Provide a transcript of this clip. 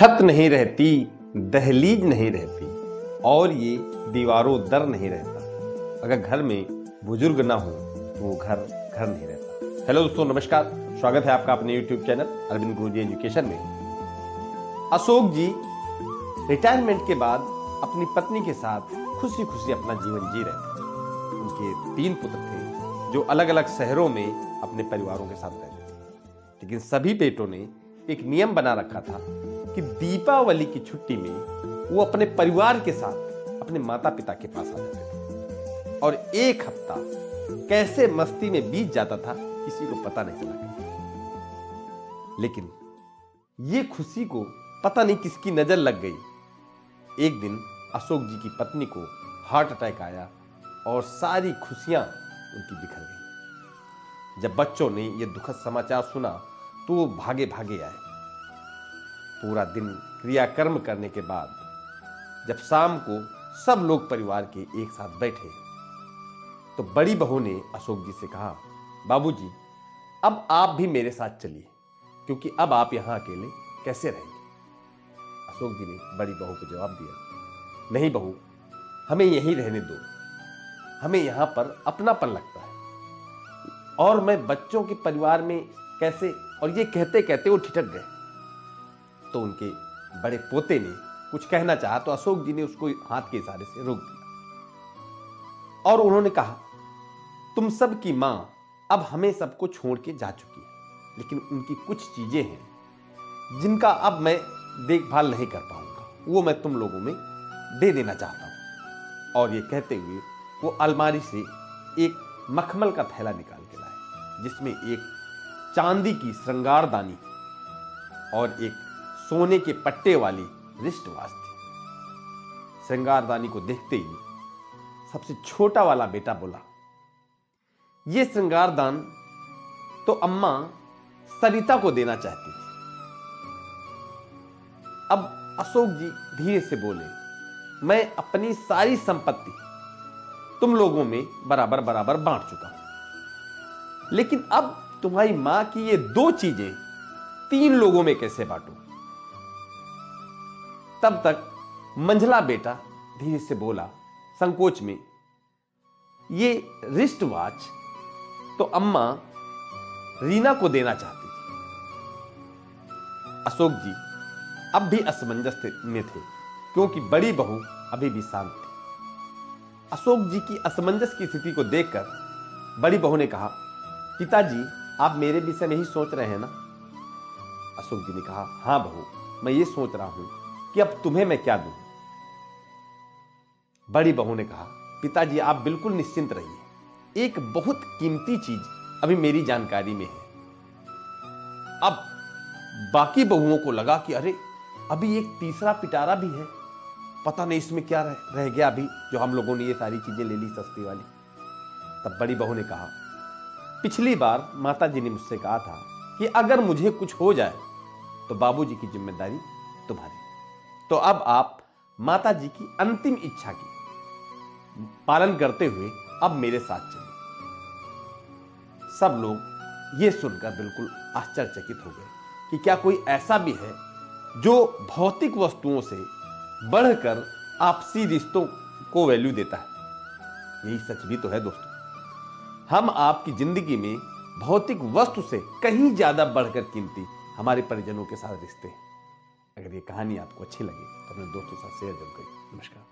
छत नहीं रहती, दहलीज नहीं रहती और ये दीवारों दर नहीं रहता। अगर घर में बुजुर्ग ना हो तो वो घर घर नहीं रहता। हेलो दोस्तों, नमस्कार। स्वागत है आपका अपने YouTube चैनल अरविंद गुरुजी एजुकेशन में। अशोक जी रिटायरमेंट के बाद अपनी पत्नी के साथ खुशी खुशी अपना जीवन जी रहे थे। उनके 3 पुत्र थे जो अलग अलग शहरों में अपने परिवारों के साथ रहते थे। लेकिन सभी बेटों ने एक नियम बना रखा था कि दीपावली की छुट्टी में वो अपने परिवार के साथ अपने माता पिता के पास आ जाते थे और एक हफ्ता कैसे मस्ती में बीत जाता था किसी को पता नहीं चला करता। लेकिन ये खुशी को पता नहीं किसकी नजर लग गई। एक दिन अशोक जी की पत्नी को हार्ट अटैक आया और सारी खुशियां उनकी बिखर गई। जब बच्चों ने यह दुखद समाचार सुना तो वो भागे भागे आए। पूरा दिन क्रियाकर्म करने के बाद जब शाम को सब लोग परिवार के एक साथ बैठे तो बड़ी बहू ने अशोक जी से कहा, बाबूजी अब आप भी मेरे साथ चलिए, क्योंकि अब आप यहां अकेले कैसे रहेंगे। अशोक जी ने बड़ी बहू को जवाब दिया, नहीं बहू, हमें यहीं रहने दो, हमें यहां पर अपनापन लगता है और मैं बच्चों के परिवार में कैसे। और ये कहते कहते वो ठिठक गए। तो उनके बड़े पोते ने कुछ कहना चाहा तो अशोक जी ने उसको हाथ के इशारे से रोक दिया और उन्होंने कहा, तुम सब की मां अब हमें सबको छोड़ के जा चुकी है, लेकिन उनकी कुछ चीजें हैं जिनका अब मैं देखभाल नहीं कर पाऊंगा, वो मैं तुम लोगों में दे देना चाहता हूं। और ये कहते हुए वो अलमारी से एक मखमल का थैला निकाल के लाए जिसमें एक चांदी की श्रृंगारदानी और एक सोने के पट्टे वाली रिस्ट वॉच थी। श्रृंगारदानी को देखते ही सबसे छोटा वाला बेटा बोला, यह श्रृंगारदान तो अम्मा सरिता को देना चाहती थी। अब अशोक जी धीरे से बोले, मैं अपनी सारी संपत्ति तुम लोगों में बराबर बराबर बांट चुका हूं, लेकिन अब तुम्हारी मां की ये 2 चीजें 3 लोगों में कैसे बांटूं। तब तक मंझला बेटा धीरे से बोला संकोच में, ये रिस्ट वॉच तो अम्मा रीना को देना चाहती थी। अशोक जी अब भी असमंजस में थे, क्योंकि बड़ी बहू अभी भी शांत थी। अशोक जी की असमंजस की स्थिति को देखकर बड़ी बहू ने कहा, पिताजी आप मेरे विषय में ही सोच रहे हैं ना। अशोक जी ने कहा, हां बहू, मैं ये सोच रहा हूं कि अब तुम्हें मैं क्या दूं। बड़ी बहू ने कहा, पिताजी आप बिल्कुल निश्चिंत रहिए, एक बहुत कीमती चीज अभी मेरी जानकारी में है। अब बाकी बहुओं को लगा कि अरे अभी एक तीसरा पिटारा भी है, पता नहीं इसमें क्या रह गया अभी जो हम लोगों ने ये सारी चीजें ले ली सस्ती वाली। तब बड़ी बहू ने कहा, पिछली बार माता जी ने मुझसे कहा था कि अगर मुझे कुछ हो जाए तो बाबूजी की जिम्मेदारी तुम्हारी। तो अब आप माता जी की अंतिम इच्छा की पालन करते हुए अब मेरे साथ चलिए। सब लोग ये सुनकर बिल्कुल आश्चर्यचकित हो गए कि क्या कोई ऐसा भी है जो भौतिक वस्तुओं से बढ़कर आपसी रिश्तों को वैल्यू देता है। यही सच भी तो है दोस्तों। हम आपकी जिंदगी में भौतिक वस्तु से कहीं ज्यादा बढ़कर कीमती हमारे परिजनों के साथ रिश्ते हैं। अगर ये कहानी आपको अच्छी लगे तो अपने दोस्तों के साथ शेयर जरूर करिए। नमस्कार।